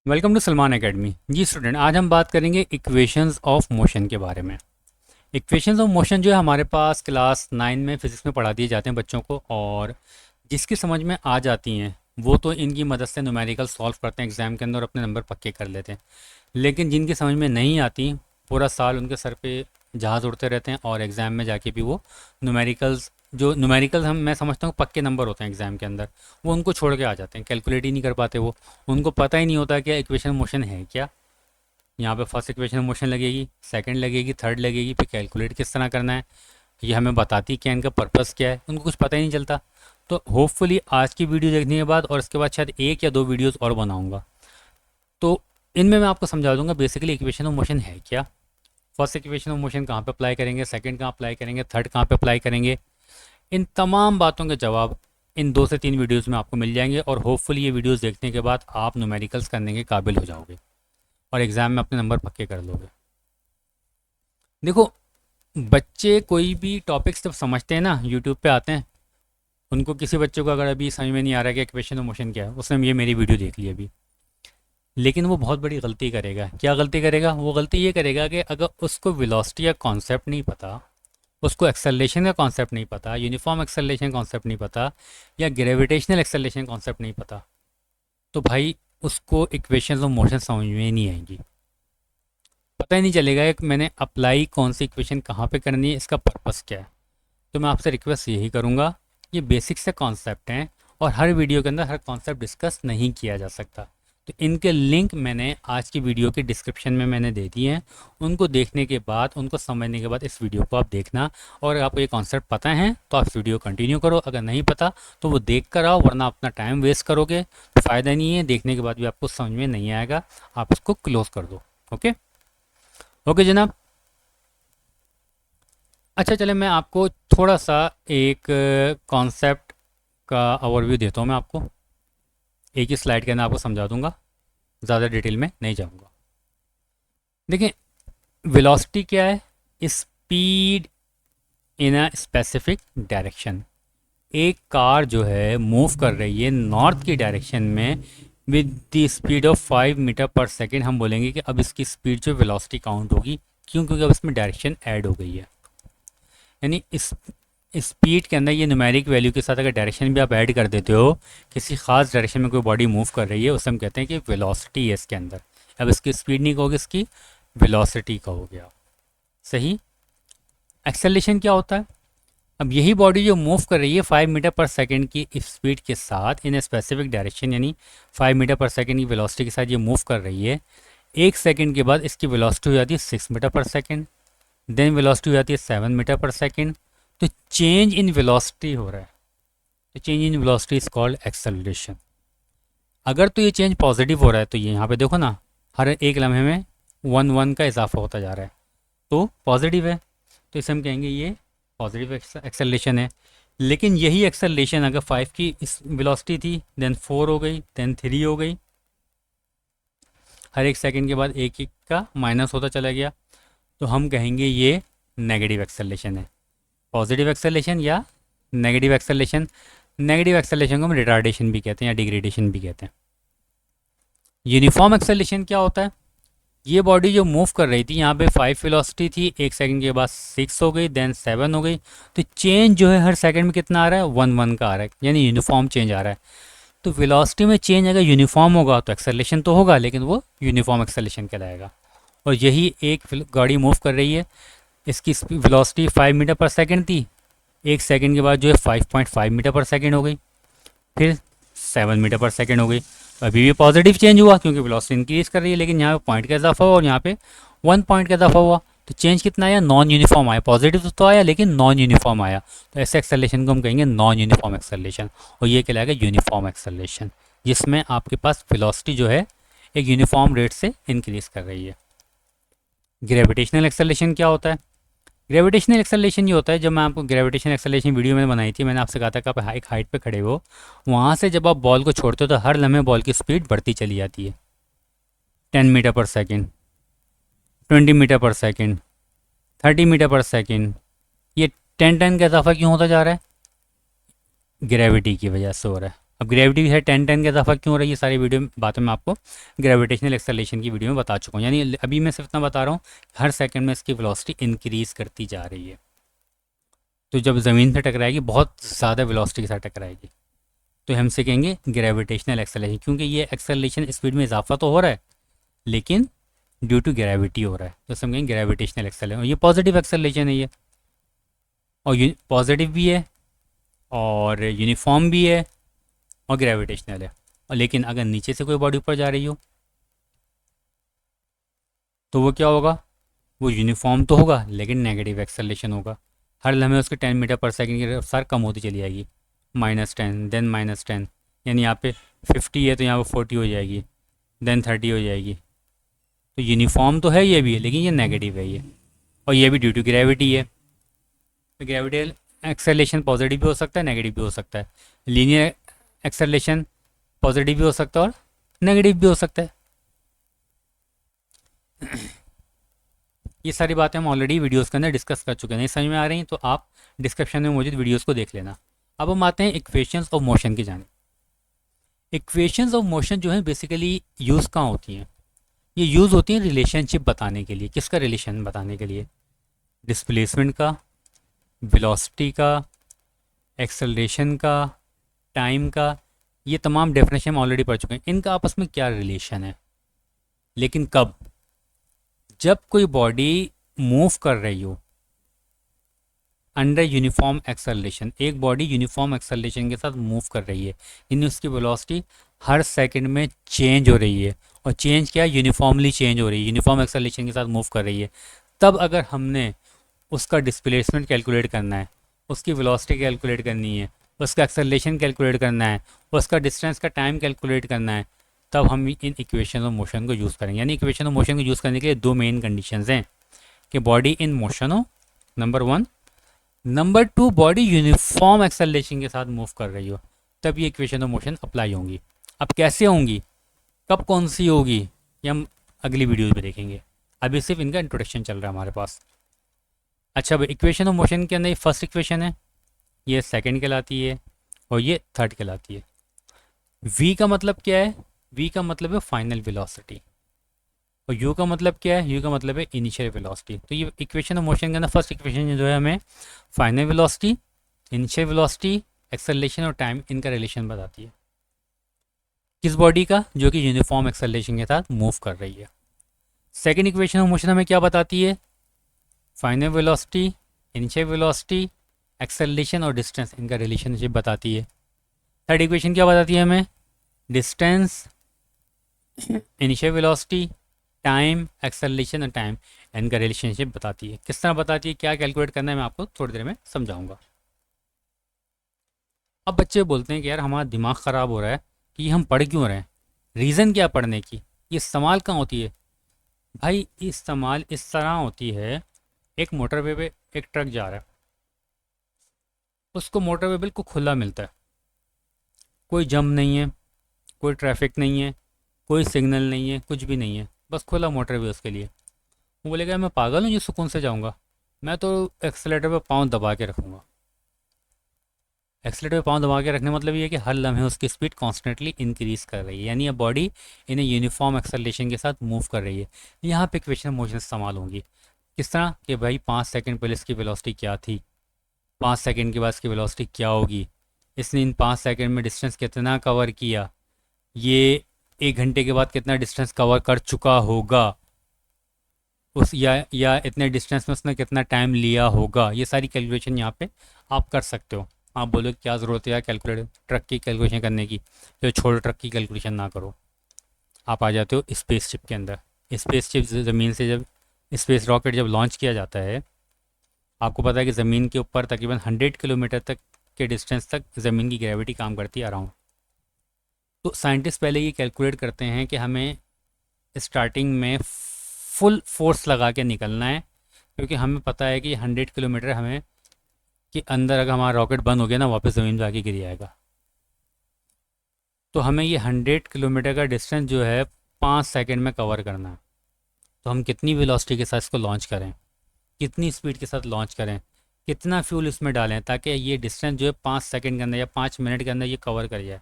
Welcome to Salman academy. जी student, आज हम बात करेंगे इक्वेशंस ऑफ मोशन के बारे में। इक्वेशंस ऑफ मोशन जो है हमारे पास क्लास 9 में फिजिक्स में पढ़ा दिए जाते हैं बच्चों को, और जिसकी समझ में आ जाती हैं वो तो इनकी मदद से न्यूमेरिकल सॉल्व करते हैं एग्ज़ाम के अंदर और अपने नंबर पक्के कर लेते हैं। लेकिन जिनकी समझ में नहीं आती, पूरा साल उनके सर पे जहाज़ उड़ते रहते हैं और एग्ज़ाम में जाके भी वो न्यूमेरिकल्स हम मैं समझता हूँ पक्के नंबर होते हैं एग्ज़ाम के अंदर, वो उनको छोड़ के आ जाते हैं, कैलकुलेट ही नहीं कर पाते वो। उनको पता ही नहीं होता कि इक्वेशन मोशन है क्या। यहाँ पे फर्स्ट इक्वेशन मोशन लगेगी, सेकंड लगेगी, थर्ड लगेगी, फिर कैलकुलेट किस तरह करना है, ये हमें बताती क्या, इनका पर्पस क्या है, उनको कुछ पता ही नहीं चलता। तो होपफुली आज की वीडियो देखने के बाद और इसके बाद शायद एक या दो वीडियोस और बनाऊंगा, तो इनमें मैं आपको समझा दूंगा बेसिकली इक्वेशन ऑफ मोशन है क्या, फर्स्ट इक्वेशन ऑफ मोशन कहाँ पे अप्लाई करेंगे, सेकंड कहाँ अप्लाई करेंगे, थर्ड कहाँ पे अप्लाई करेंगे। इन तमाम बातों के जवाब इन 2 से 3 वीडियोस में आपको मिल जाएंगे, और होपफुली ये वीडियोस देखने के बाद आप न्यूमेरिकल्स करने के काबिल हो जाओगे और एग्ज़ाम में अपने नंबर पक्के कर लोगे। देखो, बच्चे कोई भी टॉपिक्स जब समझते हैं ना, यूट्यूब पे आते हैं, उनको किसी बच्चे को अगर अभी समझ में नहीं आ रहा कि इक्वेशन ऑफ मोशन क्या है, उसने ये मेरी वीडियो देख ली अभी, लेकिन वो बहुत बड़ी गलती करेगा। क्या गलती करेगा? वो गलती ये करेगा कि अगर उसको वेलोसिटी का कॉन्सेप्ट नहीं पता, उसको एक्सेलरेशन का कॉन्सेप्ट नहीं पता, यूनिफॉर्म एक्सेलरेशन कॉन्सेप्ट नहीं पता, या ग्रेविटेशनल एक्सेलरेशन कॉन्सेप्ट नहीं पता, तो भाई उसको इक्वेशन ऑफ मोशन समझ में नहीं आएंगी। पता ही नहीं चलेगा कि मैंने अप्लाई कौन सी इक्वेशन कहाँ पे करनी है, इसका पर्पस क्या है। तो मैं आपसे रिक्वेस्ट यही करूँगा, ये बेसिक से कॉन्सेप्ट हैं और हर वीडियो के अंदर हर कॉन्सेप्ट डिस्कस नहीं किया जा सकता। तो इनके लिंक मैंने आज की वीडियो के डिस्क्रिप्शन में मैंने दे दिए हैं। उनको देखने के बाद, उनको समझने के बाद इस वीडियो को आप देखना, और अगर आपको ये कॉन्सेप्ट पता है तो आप इस वीडियो कंटिन्यू करो, अगर नहीं पता तो वो देख कर आओ, वरना अपना टाइम वेस्ट करोगे तो फ़ायदा नहीं है, देखने के बाद भी आपको समझ में नहीं आएगा, आप इसको क्लोज़ कर दो। ओके ओके जनाब। अच्छा चले, मैं आपको थोड़ा सा एक कॉन्सेप्ट का ओवरव्यू देता हूँ। मैं आपको एक ही स्लाइड के अंदर आपको समझा दूंगा, ज़्यादा डिटेल में नहीं जाऊँगा। देखिए, वेलोसिटी क्या है? Speed in a specific direction. एक कार जो है मूव कर रही है नॉर्थ की डायरेक्शन में with the speed of 5 metre per second, हम बोलेंगे कि अब इसकी स्पीड जो वेलोसिटी काउंट होगी। क्यों? क्योंकि अब इसमें डायरेक्शन ऐड हो गई है। यानी इस स्पीड के अंदर ये न्यूमेरिक वैल्यू के साथ अगर डायरेक्शन भी आप ऐड कर देते हो, किसी खास डायरेक्शन में कोई बॉडी मूव कर रही है, उसे हम कहते हैं कि वेलोसिटी है इसके अंदर। अब इसकी स्पीड नहीं कहोगे, इसकी वेलोसिटी कहोगे आप। सही। एक्सेलरेशन क्या होता है? अब यही बॉडी जो मूव कर रही है 5 मीटर पर सेकेंड की स्पीड के साथ इन स्पेसिफिक डायरेक्शन, यानी 5 मीटर पर सेकेंड की वेलोसिटी के साथ ये मूव कर रही है, 1 सेकेंड के बाद इसकी वेलोसिटी हो जाती है 6 metre per second, then velocity हो जाती है 7 मीटर पर सेकेंड। तो चेंज इन वेलोसिटी हो रहा है, तो change in velocity is called acceleration. अगर तो ये चेंज पॉजिटिव हो रहा है, तो ये यहाँ पे देखो ना, हर एक लम्हे में 1 1 का इजाफा होता जा रहा है, तो पॉजिटिव है, तो इसे हम कहेंगे ये पॉजिटिव एक्सेलरेशन है। लेकिन यही एक्सेलरेशन अगर 5 की इस वेलोसिटी थी, देन 4 हो गई, देन 3 हो गई, हर एक सेकंड के बाद एक एक का माइनस होता चला गया, तो हम कहेंगे ये नेगेटिव एक्सेलरेशन है। पॉजिटिव एक्सेलरेशन या नेगेटिव एक्सेलरेशन। नेगेटिव एक्सेलरेशन को हम रिटार्डेशन भी कहते हैं या डिग्रेडेशन भी कहते हैं। यूनिफॉर्म एक्सेलरेशन क्या होता है? ये बॉडी जो मूव कर रही थी, यहाँ पे 5 वेलोसिटी थी, 1 सेकंड के बाद 6 हो गई, देन 7 हो गई, तो चेंज जो है हर सेकंड में कितना आ रहा है? 1 1 का आ रहा है, यानी यूनिफॉर्म चेंज आ रहा है। तो वेलोसिटी में चेंज अगर यूनिफॉर्म होगा तो एक्सेलरेशन तो होगा, लेकिन वो यूनिफॉर्म एक्सेलरेशन कहलाएगा। और यही एक गाड़ी मूव कर रही है, इसकी वेलोसिटी 5 मीटर पर सेकेंड थी, 1 सेकंड के बाद जो है 5.5 मीटर पर सेकेंड हो गई, फिर 7 मीटर पर सेकेंड हो गई। अभी भी पॉजिटिव चेंज हुआ क्योंकि वेलोसिटी इंक्रीज कर रही है, लेकिन यहाँ पे पॉइंट का इजाफा हुआ और यहाँ पे 1 पॉइंट का इजाफा हुआ, तो चेंज कितना आया? नॉन यूनिफॉर्म आया। पॉजिटिव तो आया लेकिन नॉन यूनिफॉर्म आया, तो ऐसे एक्सेलरेशन को हम कहेंगे नॉन यूनिफॉर्म एक्सेलरेशन, और ये कहलाएगा यूनिफॉर्म एक्सेलरेशन, जिसमें आपके पास वेलोसिटी जो है एक यूनिफॉर्म रेट से इंक्रीज कर रही है। ग्रेविटेशनल एक्सेलरेशन क्या होता है? ग्रेविटेशनल एक्सेलरेशन ये होता है, जब मैं आपको ग्रेविटेशनल एक्सेलरेशन वीडियो में बनाई थी, मैंने आपसे कहा था कि आप एक हाइट पे खड़े हो, वहाँ से जब आप बॉल को छोड़ते हो तो हर लम्हे बॉल की स्पीड बढ़ती चली जाती है। 10 metre per second, 20 metre per second, 30 metre per second. ये 10 10 का इजाफा क्यों होता जा रहा है? ग्रेविटी की वजह से हो रहा है। अब ग्रेविटी है 10 का इजाफा क्यों हो रहा है, ये सारी वीडियो बातें मैं आपको ग्रेविटेशनल एक्सेलरेशन की वीडियो में बता चुका हूँ। यानी अभी मैं सिर्फ इतना बता रहा हूँ, हर सेकंड में इसकी वेलोसिटी इंक्रीज करती जा रही है। तो जब ज़मीन से टकराएगी बहुत ज़्यादा वेलोसिटी के साथ टकराएगी, तो हमसे कहेंगे ग्रेविटेशनल एक्सेलरेशन, क्योंकि ये एक्सेलरेशन स्पीड में इजाफा तो हो रहा है लेकिन ड्यू टू ग्रेविटी हो रहा है, तो समझेंगे ग्रेविटेशनल एक्सेलरेशन। और ये पॉजिटिव एक्सेलरेशन है ये, और पॉजिटिव भी है और यूनिफॉर्म भी है और ग्रेविटेशनल है। और लेकिन अगर नीचे से कोई बॉडी ऊपर जा रही हो तो वो क्या होगा, वो यूनिफॉर्म तो होगा लेकिन नेगेटिव एक्सेलरेशन होगा। हर लम्हे उसके 10 मीटर पर सेकंड की रफ्तार कम होती चली जाएगी, -10 देन -10, यानी यहाँ पे 50 है तो यहाँ पे 40 हो जाएगी, देन 30 हो जाएगी। तो यूनिफॉर्म तो है ये भी है लेकिन ये नेगेटिव है ये, और ये भी ड्यू टू ग्रेविटी है। तो ग्रेविटी एक्सेलरेशन पॉजिटिव भी हो सकता है नेगेटिव भी हो सकता है, लीनियर एक्सेलरेशन पॉजिटिव भी हो सकता है और नेगेटिव भी हो सकता है। ये सारी बातें हम ऑलरेडी वीडियोस के अंदर डिस्कस कर चुके हैं, नहीं समझ में आ रही हैं तो आप डिस्क्रिप्शन में मौजूद वीडियोस को देख लेना। अब हम आते हैं इक्वेशंस ऑफ मोशन की जाने। इक्वेशंस ऑफ मोशन जो है बेसिकली यूज़ कहाँ होती हैं, ये यूज़ होती हैं रिलेशनशिप बताने के लिए। किसका रिलेशन बताने के लिए, डिस्प्लेसमेंट का, वेलोसिटी का, एक्सेलरेशन का, टाइम का। ये तमाम डेफिनेशन हम ऑलरेडी पढ़ चुके हैं, इनका आपस में क्या रिलेशन है। लेकिन कब, जब कोई बॉडी मूव कर रही हो अंडर यूनिफॉर्म एक्सेलरेशन, एक बॉडी यूनिफॉर्म एक्सेलरेशन के साथ मूव कर रही है, यानी उसकी वेलोसिटी हर सेकंड में चेंज हो रही है, और चेंज क्या है, यूनिफॉर्मली चेंज हो रही है, यूनिफॉर्म एक्सेलरेशन के साथ मूव कर रही है। तब अगर हमने उसका डिस्प्लेसमेंट कैलकुलेट करना है, उसकी वेलोसिटी कैलकुलेट करनी है, उसका एक्सेलरेशन कैलकुलेट करना है, उसका डिस्टेंस का टाइम कैलकुलेट करना है, तब हम इन इक्वेशन ऑफ मोशन को यूज़ करेंगे। यानी इक्वेशन ऑफ मोशन को यूज़ करने के लिए दो मेन कंडीशंस हैं कि बॉडी इन मोशन हो, number 1, number 2 body uniform acceleration के साथ मूव कर रही हो, तब ये इक्वेशन ऑफ मोशन अप्लाई होंगी। अब कैसे होंगी, कब कौन सी होगी, ये हम अगली वीडियो में देखेंगे। अभी सिर्फ इनका इंट्रोडक्शन चल रहा है हमारे पास। अच्छा, अब इक्वेशन ऑफ मोशन के अंदर ये फर्स्ट इक्वेशन है, ये सेकंड कहलाती है और ये थर्ड कहलाती है। v का मतलब क्या है, v का मतलब है फाइनल वेलोसिटी, और u का मतलब क्या है, u का मतलब है इनिशियल वेलोसिटी। तो ये इक्वेशन ऑफ मोशन के अंदर फर्स्ट इक्वेशन जो है हमें final velocity, initial velocity, acceleration और टाइम, इनका रिलेशन बताती है। किस बॉडी का, जो कि यूनिफॉर्म एक्सेलरेशन के साथ मूव कर रही है। सेकेंड इक्वेशन ऑफ मोशन हमें क्या बताती है, final velocity, initial velocity, acceleration और डिस्टेंस, इनका रिलेशनशिप बताती है। थर्ड इक्वेशन क्या बताती है हमें, distance, initial velocity, time, acceleration और टाइम, इनका रिलेशनशिप बताती है। किस तरह बताती है, क्या कैलकुलेट करना है, मैं आपको थोड़ी देर में समझाऊंगा। अब बच्चे बोलते हैं कि यार हमारा दिमाग ख़राब हो रहा है कि हम पढ़ क्यों रहे हैं, रीज़न क्या पढ़ने की, ये इस्तेमाल कहाँ होती है। भाई इस्तेमाल इस तरह होती है, एक मोटरवे पे एक ट्रक जा रहा है, उसको मोटरवे बिल्कुल खुला मिलता है, कोई जम नहीं है, कोई ट्रैफिक नहीं है, कोई सिग्नल नहीं है, कुछ भी नहीं है, बस खुला मोटरवे उसके लिए। वो बोलेगा मैं पागल हूँ, ये सुकून से जाऊँगा, मैं तो एक्सेलेटर पे पाँव दबा के रखूँगा। एक्सेलेटर पे पाँव दबा के रखने मतलब ये है कि हर लम्हे उसकी स्पीड कॉन्स्टेंटली इंक्रीज कर रही है, यानी अब बॉडी इन यूनिफॉर्म एक्सेलरेशन के साथ मूव कर रही है। यहाँ पे इक्वेशन मोशन इस्तेमाल होंगी। किस तरह कि भाई 5 सेकंड पहले इसकी वेलोसिटी क्या थी, 5 सेकंड के बाद इसकी वेलोसिटी क्या होगी, इसने इन 5 सेकंड में डिस्टेंस कितना कवर किया, ये 1 घंटे के बाद कितना डिस्टेंस कवर कर चुका होगा, उस या इतने डिस्टेंस में उसने कितना टाइम लिया होगा। ये सारी कैलकुलेशन यहाँ पे आप कर सकते हो। आप बोलो क्या ज़रूरत है यार कैलकुलेट ट्रक की कैलकुलेशन करने की, जो छोटे ट्रक की कैलकुलेशन ना करो, आप आ जाते हो स्पेसशिप के अंदर। स्पेसशिप ज़मीन से जब स्पेस रॉकेट जब लॉन्च किया जाता है, आपको पता है कि ज़मीन के ऊपर तकरीबन 100 किलोमीटर तक के डिस्टेंस तक ज़मीन की ग्रेविटी काम करती है अराउंड। तो साइंटिस्ट पहले ये कैलकुलेट करते हैं कि हमें स्टार्टिंग में फुल फोर्स लगा के निकलना है, क्योंकि हमें पता है कि 100 किलोमीटर हमें कि अंदर अगर हमारा रॉकेट बंद हो गया ना, वापस ज़मीन पर आके गिर जाएगा। तो हमें ये 100 किलोमीटर का डिस्टेंस जो है 5 सेकंड में कवर करना है। तो हम कितनी वेलोसिटी के साथ इसको लॉन्च करें, कितनी स्पीड के साथ लॉन्च करें, कितना फ्यूल इसमें डालें ताकि ये डिस्टेंस जो है 5 सेकंड के अंदर या 5 मिनट के अंदर ये कवर कर जाए।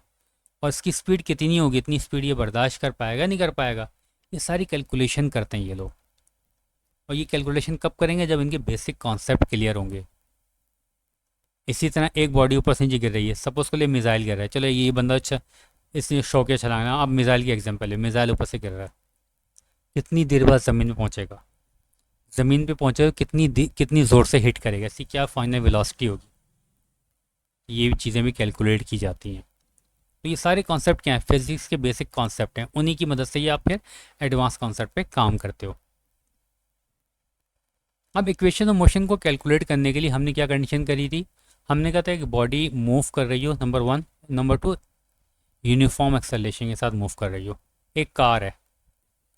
और इसकी स्पीड कितनी होगी, इतनी स्पीड ये बर्दाश्त कर पाएगा नहीं कर पाएगा। ये सारी कैलकुलेशन करते हैं ये लोग। और ये कैलकुलेशन कब करेंगे, जब इनके बेसिक कॉन्सेप्ट क्लियर होंगे। इसी तरह एक बॉडी ऊपर से नीचे गिर रही है, सपोज के लिए मिसाइल गिर रहा है, चलो ये बंदा अच्छा इसने शौकिया चलाना, अब मिसाइल की एग्जाम्पल है, मिसाइल ऊपर से गिर रहा है, कितनी देर बाद ज़मीन पे पहुंचेगा, ज़मीन पे पहुंचेगा कितनी ज़ोर से हिट करेगा, इसकी क्या फाइनल वेलोसिटी होगी, ये चीज़ें भी कैलकुलेट की जाती हैं। तो ये सारे कॉन्सेप्ट क्या हैं, फिजिक्स के बेसिक कॉन्सेप्ट हैं, उन्हीं की मदद से ये आप फिर एडवांस कॉन्सेप्ट पे काम करते हो। अब इक्वेशन ऑफ मोशन को कैलकुलेट करने के लिए हमने क्या कंडीशन करी थी, हमने कहा था कि बॉडी मूव कर रही हो, number one, number two uniform acceleration के साथ मूव कर रही हो। एक कार है,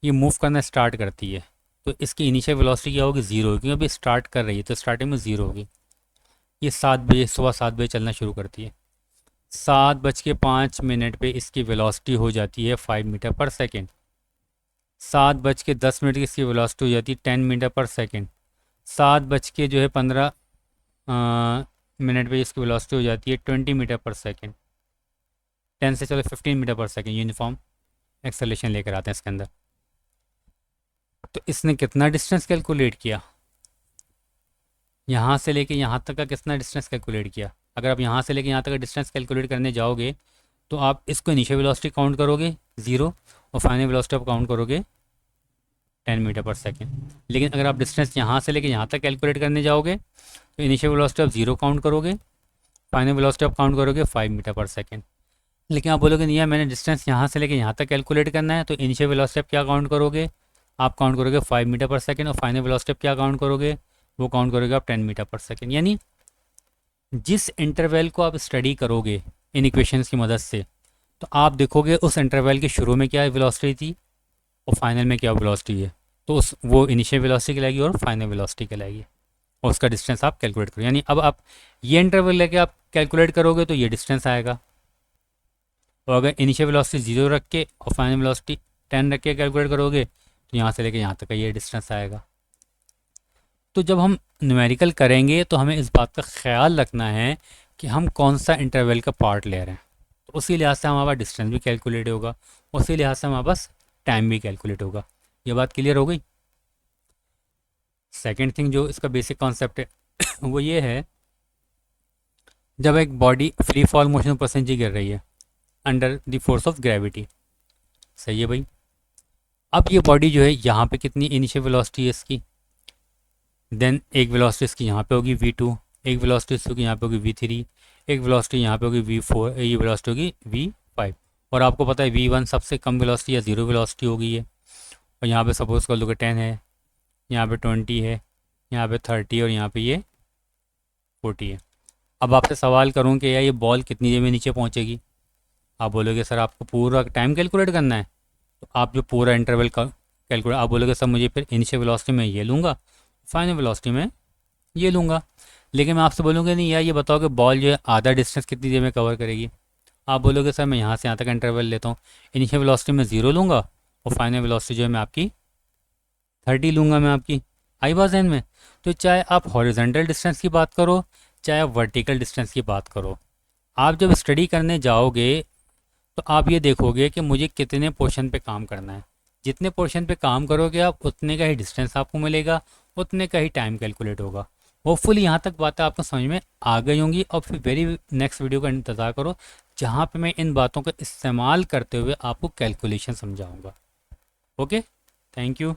ये मूव करना स्टार्ट करती है, तो इसकी इनिशियल वेलोसिटी क्या होगी, ज़ीरो होगी, क्योंकि अभी स्टार्ट कर रही है तो स्टार्टिंग में ज़ीरो होगी। ये 7 बजे, सुबह 7 बजे चलना शुरू करती है, 7:05 पे इसकी वेलोसिटी हो जाती है 5 मीटर पर सेकेंड। 7:10 की इसकी वेलोसिटी हो जाती है 10 मीटर पर सेकेंड। 7:15 पे इसकी वेलोसिटी हो जाती है 20 मीटर पर सेकेंड। 10 से चलो 15 metre per second uniform acceleration लेकर आते हैं इसके अंदर। तो इसने कितना डिस्टेंस कैलकुलेट किया, यहाँ से लेके यहाँ तक का कितना डिस्टेंस कैलकुलेट किया। अगर आप यहाँ से लेके यहाँ तक का डिस्टेंस कैलकुलेट करने जाओगे तो आप इसको इनिशियल वेलोसिटी काउंट करोगे 0 और फाइनल वेलोसिटी आप काउंट करोगे 10 मीटर पर सेकेंड। लेकिन अगर आप डिस्टेंस यहाँ से लेके यहाँ तक कैलकुलेट करने जाओगे तो इनिशियल वेलोसिटी आप 0 काउंट करोगे, फाइनल वेलोसिटी आप काउंट करोगे 5 मीटर पर सेकेंड। लेकिन आप बोलोगे नहीं यार मैंने डिस्टेंस यहाँ से लेके यहाँ तक कैलकुलेट करना है, तो इनिशियल वेलोसिटी आप क्या काउंट करोगे, आप काउंट करोगे 5 मीटर पर सेकेंड, और फाइनल वेलोसिटी आप क्या काउंट करोगे, वो काउंट करोगे आप 10 मीटर पर सेकेंड। यानी जिस इंटरवल को आप स्टडी करोगे इन इक्वेशंस की मदद से, तो आप देखोगे उस इंटरवल के शुरू में क्या वेलोसिटी थी और फाइनल में क्या वेलोसिटी है, तो उस वो इनिशियल वेलोसिटी कहलाएगी और फाइनल वेलोसिटी कहलाएगी, और उसका डिस्टेंस आप कैलकुलेट करो। यानी अब आप ये इंटरवल लेके आप कैलकुलेट करोगे तो ये डिस्टेंस आएगा, और अगर इनिशियल वेलोसिटी 0 रख के और फाइनल वेलोसिटी 10 रख के कैलकुलेट करोगे तो यहाँ से लेके यहाँ तक का ये डिस्टेंस आएगा। तो जब हम न्यूमेरिकल करेंगे तो हमें इस बात का ख्याल रखना है कि हम कौन सा इंटरवल का पार्ट ले रहे हैं, तो उसी लिहाज से हमारे पास डिस्टेंस भी कैलकुलेट होगा, उसी लिहाज से हमारे पास टाइम भी कैलकुलेट होगा। ये बात क्लियर हो गई। सेकेंड थिंग जो इसका बेसिक कॉन्सेप्ट है वो ये है, जब एक बॉडी फ्री फॉल मोशन पर से नीचे गिर रही है under the force of gravity, सही है भाई। अब ये बॉडी जो है यहाँ पे कितनी इनिशियल वेलोसिटी है इसकी, देन एक वेलोसिटी इसकी यहाँ पे होगी v2, एक वेलोसिटी इसकी यहाँ पे होगी v3, एक वेलोसिटी यहाँ पे होगी v4, ये वेलोसिटी होगी v5। और आपको पता है v1 सबसे कम वेलोसिटी या 0 वेलोसिटी होगी है, और यहाँ पे सपोज कर लो कि 10 है, यहाँ पे 20 है, यहाँ पे 30 और यहाँ पे ये 40 है। अब आपसे सवाल करूँ कि यार ये बॉल कितनी देर में नीचे पहुँचेगी, आप बोलोगे सर आपको पूरा टाइम कैलकुलेट करना है, तो आप जो पूरा इंटरवल का कैलकुलेट, आप बोलोगे सर मुझे फिर इनिशियल वेलोसिटी में ये लूँगा, फाइनल वेलोसिटी में ये लूँगा। लेकिन मैं आपसे बोलूँगा नहीं यार ये बताओ कि बॉल जो है आधा डिस्टेंस कितनी देर में कवर करेगी, आप बोलोगे सर मैं यहाँ से यहाँ तक इंटरवल लेता हूँ, इनिशियल वेलोसिटी में 0 लूँगा और फाइनल वेलोसिटी जो है मैं आपकी 30 लूँगा मैं आपकी। आई बात ज़हन में। तो चाहे आप हॉरिजॉन्टल डिस्टेंस की बात करो चाहे आप वर्टिकल डिस्टेंस की बात करो, आप जब स्टडी करने जाओगे तो आप ये देखोगे कि मुझे कितने पोर्शन पे काम करना है। जितने पोर्शन पे काम करोगे आप उतने का ही डिस्टेंस आपको मिलेगा, उतने का ही टाइम कैलकुलेट होगा। होपफुली यहाँ तक बातें आपको समझ में आ गई होंगी, और फिर वेरी नेक्स्ट वीडियो का इंतज़ार करो जहाँ पे मैं इन बातों का इस्तेमाल करते हुए आपको कैलकुलेशन समझाऊंगा। Okay, thank you.